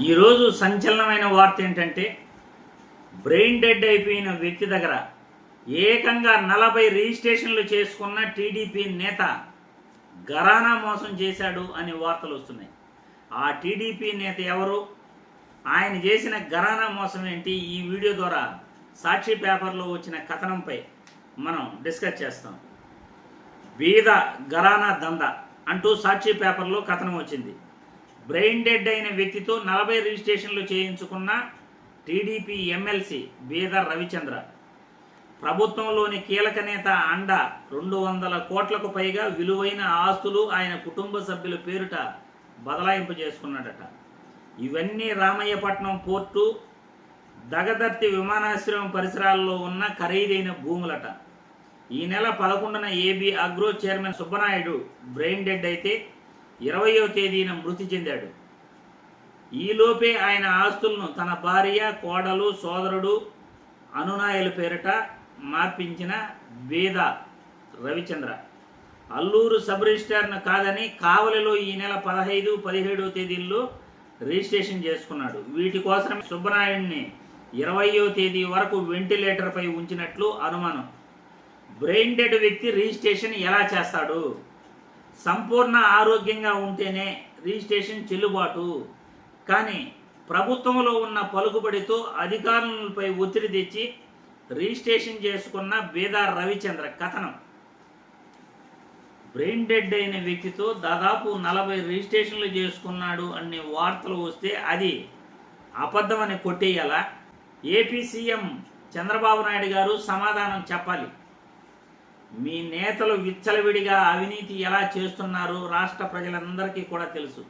ఈరోజు సంచలనమైన వార్త ఏంటంటే బ్రెయిన్ డెడ్ అయిపోయిన వ్యక్తి దగ్గర ఏకంగా 40 రిజిస్ట్రేషన్లు చేసుకున్న టీడీపీ నేత ఘరానా మోసం చేశాడు అని వార్తలు వస్తున్నాయి. ఆ టీడీపీ నేత ఎవరు, ఆయన చేసిన ఘరానా మోసం ఏంటి, ఈ వీడియో ద్వారా సాక్షి పేపర్లో వచ్చిన కథనంపై మనం డిస్కస్ చేస్తాం. బీద ఘరానా దందా అంటూ సాక్షి పేపర్లో కథనం వచ్చింది. బ్రెయిన్ డెడ్ అయిన వ్యక్తితో 40 రిజిస్ట్రేషన్లు చేయించుకున్న టీడీపీ ఎమ్మెల్సీ బీదర్ రవిచంద్ర ప్రభుత్వంలోని కీలక నేత అండ 200 కోట్లకు పైగా విలువైన ఆస్తులు ఆయన కుటుంబ సభ్యుల పేరుట బదలాయింపు చేసుకున్నాడట. ఇవన్నీ రామయ్యపట్నం పోర్టు, దగదర్తి విమానాశ్రయం పరిసరాల్లో ఉన్న ఖరీదైన భూములట. ఈ నెల 11న AB agro chairman Subba Naidu brain dead అయితే 20వ తేదీన మృతి చెందాడు. ఈలోపే ఆయన ఆస్తులను తన భార్య, కోడలు, సోదరుడు, అనునాయుల పేరిట మార్పించిన బీద రవిచంద్ర అల్లూరు సబ్ రిజిస్ట్రార్ను కాదని కావలిలో ఈ నెల 15, 17వ తేదీల్లో రిజిస్ట్రేషన్ చేసుకున్నాడు. వీటి కోసం సుబ్బనాయుడిని 20వ తేదీ వరకు వెంటిలేటర్పై ఉంచినట్లు అనుమానం. బ్రెయిన్ డెడ్ వ్యక్తి రిజిస్ట్రేషన్ ఎలా చేస్తాడు? సంపూర్ణ ఆరోగ్యంగా ఉంటేనే రిజిస్ట్రేషన్ చెల్లుబాటు. కానీ ప్రభుత్వంలో ఉన్న పలుకుబడితో అధికారులపై ఒత్తిడి తెచ్చి రిజిస్ట్రేషన్ చేసుకున్న బీదర్ రవిచంద్ర కథనం. బ్రెయిన్ డెడ్ అయిన వ్యక్తితో దాదాపు 40 రిజిస్ట్రేషన్లు చేసుకున్నాడు అనే వార్తలు వస్తే అది అబద్ధమని కొట్టేయాలా? ఏపీ సీఎం చంద్రబాబు నాయుడు గారు సమాధానం చెప్పాలి. మీ నేతలు విచ్చలవిడిగా అవినీతి ఎలా చేస్తున్నారో రాష్ట్ర ప్రజలందరికీ కూడా తెలుసు.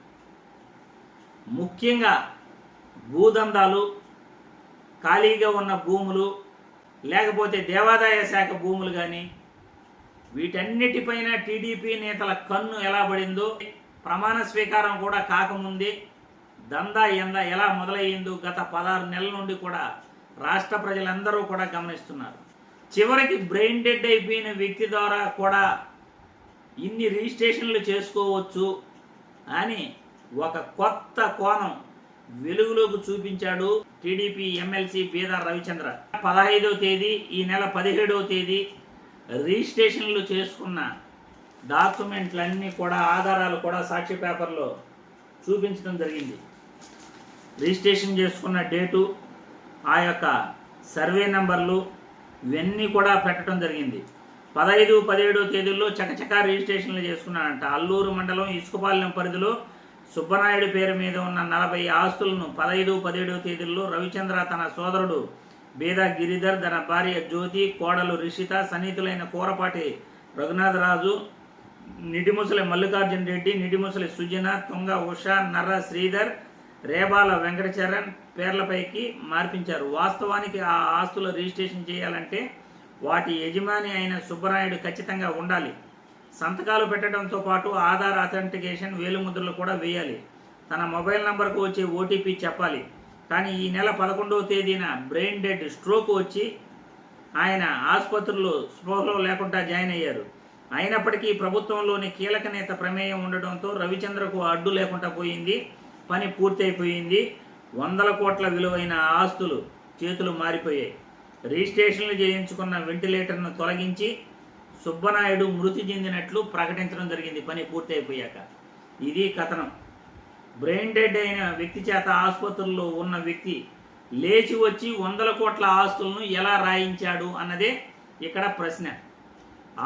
ముఖ్యంగా భూదందాలు, ఖాళీగా ఉన్న భూములు, లేకపోతే దేవాదాయ శాఖ భూములు కానీ వీటన్నిటిపైన టీడీపీ నేతల కన్ను ఎలా పడిందో, ప్రమాణ స్వీకారం కూడా కాకముందే దందా ఎలా మొదలయ్యిందో గత 16 నెలల నుండి కూడా రాష్ట్ర ప్రజలందరూ కూడా గమనిస్తున్నారు. చివరికి బ్రెయిన్ డెడ్ అయిపోయిన వ్యక్తి ద్వారా కూడా ఇన్ని రిజిస్ట్రేషన్లు చేసుకోవచ్చు అని ఒక కొత్త కోణం వెలుగులోకి చూపించాడు టీడీపీ ఎమ్మెల్సీ బీదర్ రవిచంద్ర. 15వ తేదీ, ఈ నెల 17వ తేదీ రిజిస్ట్రేషన్లు చేసుకున్న డాక్యుమెంట్లన్నీ కూడా, ఆధారాలు కూడా సాక్షి పేపర్లో చూపించడం జరిగింది. రిజిస్ట్రేషన్ చేసుకున్న డేటు, ఆ యొక్క సర్వే నంబర్లు ఇవన్నీ కూడా పెట్టడం జరిగింది. 15, 17వ తేదీల్లో చకచకా రిజిస్ట్రేషన్లు చేసుకున్నాడంట. అల్లూరు మండలం ఇసుకపాలెం పరిధిలో సుబ్బనాయుడు పేరు మీద ఉన్న 40 ఆస్తులను 15, 17వ తేదీల్లో రవిచంద్ర తన సోదరుడు బీద గిరిధర్, తన భార్య జ్యోతి, కోడలు రిషిత, సన్నిహితులైన కూరపాటి రఘునాథరాజు, నిడిముసలి మల్లికార్జున రెడ్డి, నిడిముసలి సుజన, తుంగ ఉష, నర్ర శ్రీధర్, రేబాల వెంకటచరణ్ పేర్లపైకి మార్పించారు. వాస్తవానికి ఆ ఆస్తుల రిజిస్ట్రేషన్ చేయాలంటే వాటి యజమాని అయిన సుబ్బనాయుడు ఖచ్చితంగా ఉండాలి. సంతకాలు పెట్టడంతో పాటు ఆధార్ అథెంటికేషన్, వేలిముద్రలు కూడా వేయాలి. తన మొబైల్ నంబర్కు వచ్చే ఓటీపీ చెప్పాలి. కానీ ఈ నెల 11వ తేదీన బ్రెయిన్ డెడ్, స్ట్రోక్ వచ్చి ఆయన ఆసుపత్రిలో స్పృహలో లేకుండా జాయిన్ అయ్యారు. అయినప్పటికీ ప్రభుత్వంలోని కీలక నేత ప్రమేయం ఉండడంతో రవిచంద్రకు అడ్డు లేకుండా పోయింది. పని పూర్తయిపోయింది. 100 కోట్ల విలువైన ఆస్తులు చేతులు మారిపోయాయి. రిజిస్ట్రేషన్లు చేయించుకున్న వెంటిలేటర్ను తొలగించి సుబ్బనాయుడు మృతి చెందినట్లు ప్రకటించడం జరిగింది పని పూర్తి అయిపోయాక. ఇది కథనం. బ్రెయిన్ డెడ్ అయిన వ్యక్తి చేత ఆసుపత్రుల్లో ఉన్న వ్యక్తి లేచి వచ్చి 100 కోట్ల ఆస్తులను ఎలా రాయించాడు అన్నదే ఇక్కడ ప్రశ్న.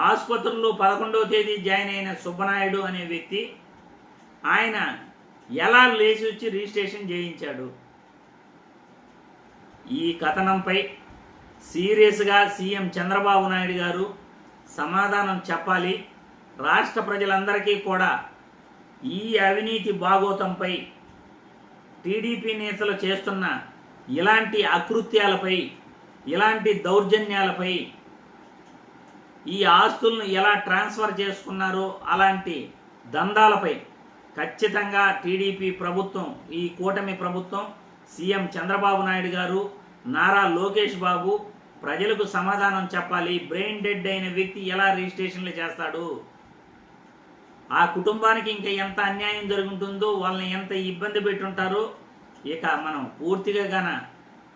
ఆసుపత్రుల్లో 11వ తేదీ జాయిన్ అయిన సుబ్బనాయుడు అనే వ్యక్తి ఆయన ఎలా లేచి వచ్చి రిజిస్ట్రేషన్ చేయించాడు? ఈ కథనంపై సీరియస్గా సీఎం చంద్రబాబు నాయుడు గారు సమాధానం చెప్పాలి. రాష్ట్ర ప్రజలందరికీ కూడా ఈ అవినీతి బాగోతంపై, టీడీపీ నేతలు చేస్తున్న ఇలాంటి అకృత్యాలపై, ఇలాంటి దౌర్జన్యాలపై, ఈ ఆస్తులను ఎలా ట్రాన్స్ఫర్ చేసుకున్నారో అలాంటి దందాలపై ఖచ్చితంగా టీడీపీ ప్రభుత్వం, ఈ కూటమి ప్రభుత్వం, సీఎం చంద్రబాబు నాయుడు గారు, నారా లోకేష్ బాబు ప్రజలకు సమాధానం చెప్పాలి. బ్రెయిన్ డెడ్ అయిన వ్యక్తి ఎలా రిజిస్ట్రేషన్లు చేస్తాడు? ఆ కుటుంబానికి ఇంకా ఎంత అన్యాయం జరుగుతుందో, వాళ్ళని ఎంత ఇబ్బంది పెట్టుంటారో ఇక మనం పూర్తిగా గన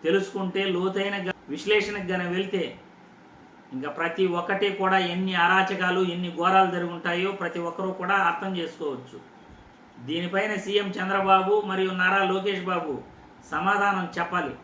తెలుసుకుంటే, లోతైన విశ్లేషణకు గన వెళ్తే, ఇంకా ప్రతి ఒక్కటి కూడా ఎన్ని అరాచకాలు, ఎన్ని ఘోరాలు జరుగుంటాయో ప్రతి ఒక్కరూ కూడా అర్థం చేసుకోవచ్చు. దీనిపైన సీఎం చంద్రబాబు మరియు నారా లోకేష్ బాబు సమాధానం చెప్పాలి.